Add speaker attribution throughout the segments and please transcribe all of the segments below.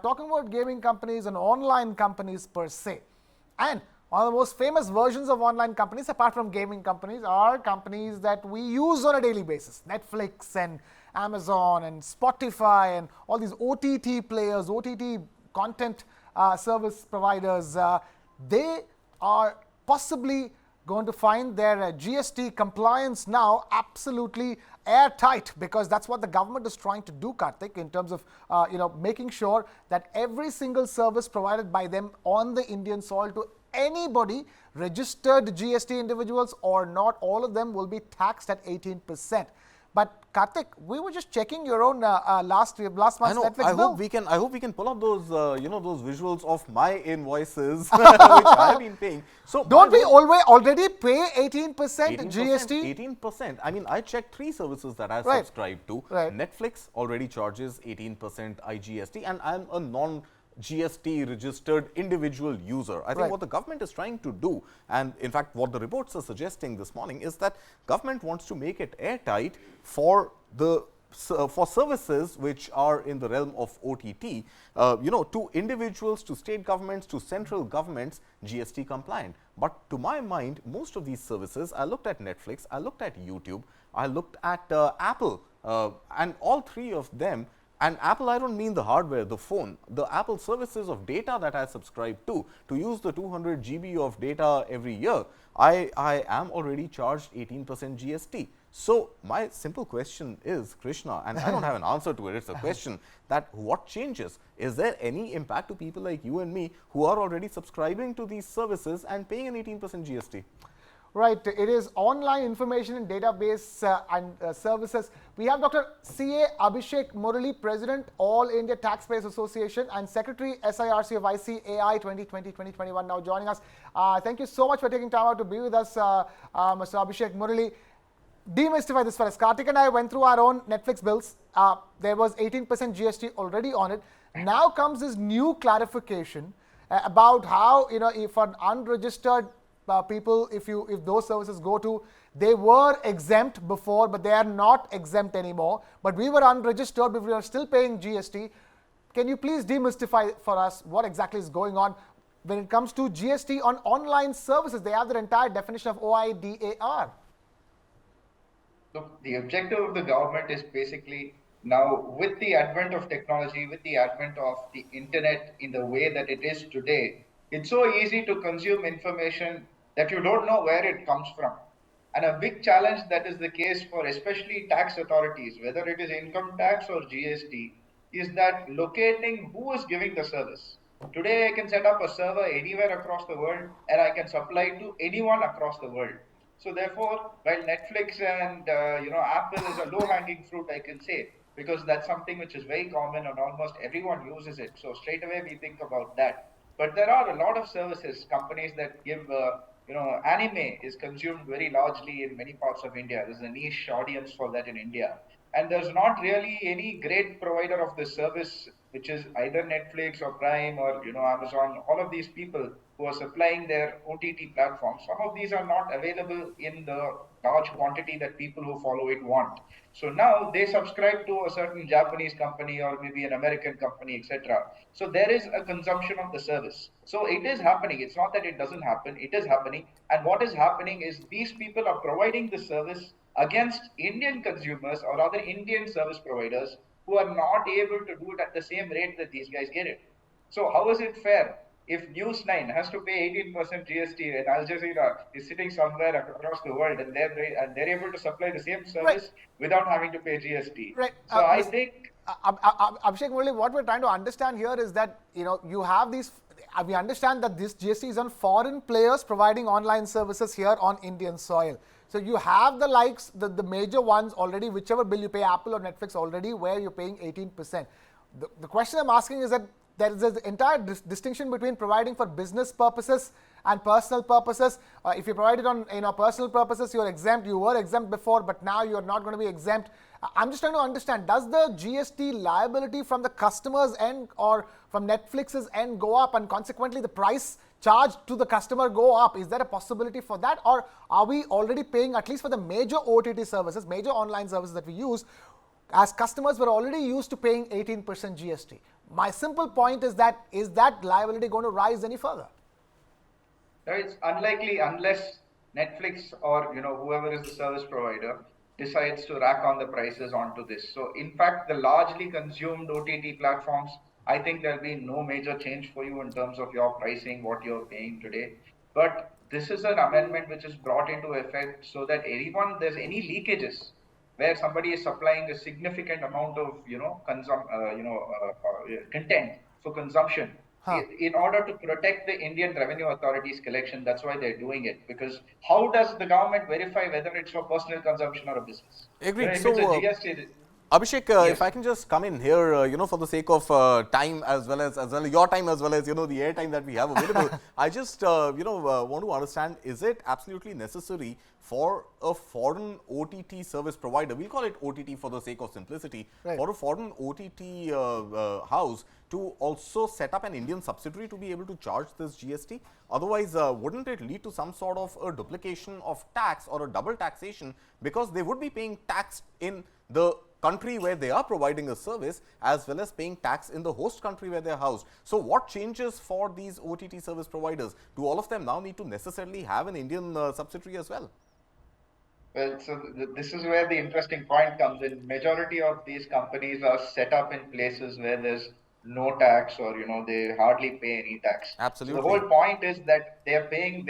Speaker 1: Talking about gaming companies and online companies per se. And one of the most famous versions of online companies, apart from gaming companies, are companies that we use on a daily basis. Netflix and Amazon and Spotify and all these OTT players, OTT content service providers. They are possibly going to find their GST compliance now absolutely airtight, because that's what the government is trying to do, Kartik, in terms of making sure that every single service provided by them on the Indian soil to anybody, registered GST individuals or not, all of them will be taxed at 18%. But Kartik, we were just checking your own last month's Netflix bill.
Speaker 2: I hope we can pull up those those visuals of my invoices which I have been paying.
Speaker 1: So don't we already pay 18% GST?
Speaker 2: 18%. I mean, I checked 3 services that I subscribe to.
Speaker 1: Right.
Speaker 2: Netflix already charges 18% IGST, and I'm a non-GST registered individual user. I think what the government is trying to do, and in fact what the reports are suggesting this morning, is that government wants to make it airtight for services which are in the realm of OTT, to individuals, to state governments, to central governments, GST compliant. But to my mind, most of these services, I looked at Netflix, I looked at YouTube, I looked at Apple, and all 3 of them. And Apple, I don't mean the hardware, the phone. The Apple services of data that I subscribe to use the 200 GB of data every year, I am already charged 18% GST. So my simple question is, Krishna, and I don't have an answer to it, it's a question, that what changes? Is there any impact to people like you and me who are already subscribing to these services and paying an 18% GST?
Speaker 1: Right, it is online information and database and services. We have Dr. C.A. Abhishek Murali, President, All India Taxpayers Association, and Secretary, SIRC of ICAI 2020-2021, now joining us. Thank you so much for taking time out to be with us, Mr. Abhishek Murali. Demystify this for us. Kartik and I went through our own Netflix bills. There was 18% GST already on it. Now comes this new clarification about how, if an unregistered people, if those services go to, they were exempt before, but they are not exempt anymore. But we were unregistered, but we are still paying GST. Can you please demystify for us what exactly is going on when it comes to GST on online services? They have their entire definition of OIDAR.
Speaker 3: Look, the objective of the government is basically, now with the advent of technology, with the advent of the internet in the way that it is today, it's so easy to consume information that you don't know where it comes from. And a big challenge that is the case for especially tax authorities, whether it is income tax or GST, is that locating who is giving the service. Today I can set up a server anywhere across the world and I can supply to anyone across the world. So therefore, while Netflix and Apple is a low-hanging fruit, I can say, because that's something which is very common and almost everyone uses it. So straight away we think about that. But there are a lot of services, companies that give, anime is consumed very largely in many parts of India. There's a niche audience for that in India. And there's not really any great provider of this service, which is either Netflix or Prime or, Amazon, all of these people who are supplying their OTT platforms. Some of these are not available in the large quantity that people who follow it want. So now they subscribe to a certain Japanese company or maybe an American company, etc. So there is a consumption of the service. So it is happening. It's not that it doesn't happen. It is happening. And what is happening is these people are providing the service against Indian consumers or other Indian service providers who are not able to do it at the same rate that these guys get it. So how is it fair if News9 has to pay 18% GST and Al Jazeera is sitting somewhere across the world and they're able to supply the same service without having to pay GST?
Speaker 1: Right.
Speaker 3: So I think
Speaker 1: Abhishek Murali, what we're trying to understand here is that you have these. We understand that this GST is on foreign players providing online services here on Indian soil. So you have the likes, the major ones already, whichever bill you pay, Apple or Netflix already, where you're paying 18%. The question I'm asking is that there is an entire distinction between providing for business purposes and personal purposes. If you provide it on personal purposes, you're exempt. You were exempt before, but now you're not going to be exempt. I'm just trying to understand, does the GST liability from the customer's end or from Netflix's end go up, and consequently the price charged to the customer go up? Is there a possibility for that, or are we already paying, at least for the major OTT services, major online services that we use, as customers were already used to paying 18% GST? My simple point is that liability going to rise any further?
Speaker 3: It's unlikely unless Netflix or whoever is the service provider decides to rack on the prices onto this. So in fact, the largely consumed OTT platforms, I think there'll be no major change for you in terms of your pricing, what you're paying today. But this is an amendment which is brought into effect so that there's any leakages where somebody is supplying a significant amount of content for consumption in order to protect the Indian Revenue Authority's collection. That's why they're doing it, because how does the government verify whether it's for personal consumption or a business?
Speaker 2: Agreed.
Speaker 3: If it's a
Speaker 2: So,
Speaker 3: GST,
Speaker 2: Abhishek,
Speaker 3: yes.
Speaker 2: if I can just come in here, for the sake of time as well as your time as well as the air time that we have available, I just want to understand: is it absolutely necessary for a foreign OTT service provider? We'll call it OTT for the sake of simplicity.
Speaker 1: Right.
Speaker 2: For a foreign OTT house to also set up an Indian subsidiary to be able to charge this GST? Otherwise, wouldn't it lead to some sort of a duplication of tax or a double taxation, because they would be paying tax in the country where they are providing a service as well as paying tax in the host country where they are housed? So what changes for these OTT service providers? Do all of them now need to necessarily have an Indian subsidiary as well?
Speaker 3: Well, so this is where the interesting point comes in. Majority of these companies are set up in places where there's no tax, or they hardly pay any tax.
Speaker 2: Absolutely.
Speaker 3: So the whole point is that they're paying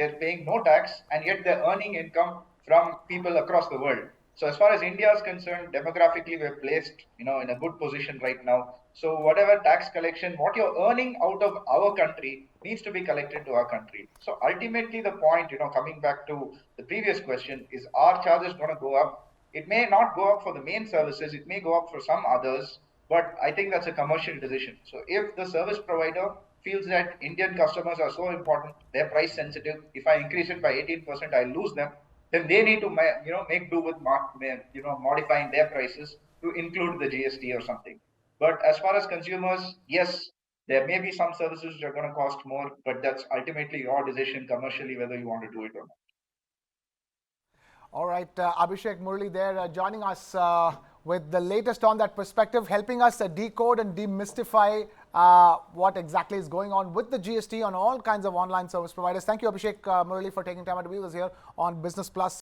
Speaker 3: no tax, and yet they're earning income from people across the world. So as far as India is concerned, demographically we're placed in a good position right now. So whatever tax collection, what you're earning out of our country needs to be collected to our country. So ultimately the point, coming back to the previous question, is our charges going to go up? It may not go up for the main services, it may go up for some others, but I think that's a commercial decision. So if the service provider feels that Indian customers are so important, they're price sensitive, if I increase it by 18%, I lose them, then they need to make do with modifying their prices to include the GST or something. But as far as consumers, yes, there may be some services which are going to cost more, but that's ultimately your decision commercially whether you want to do it or not.
Speaker 1: All right, Abhishek Murali there joining us with the latest on that perspective, helping us decode and demystify what exactly is going on with the GST on all kinds of online service providers. Thank you, Abhishek Murali, for taking time out to be with us here on Business Plus.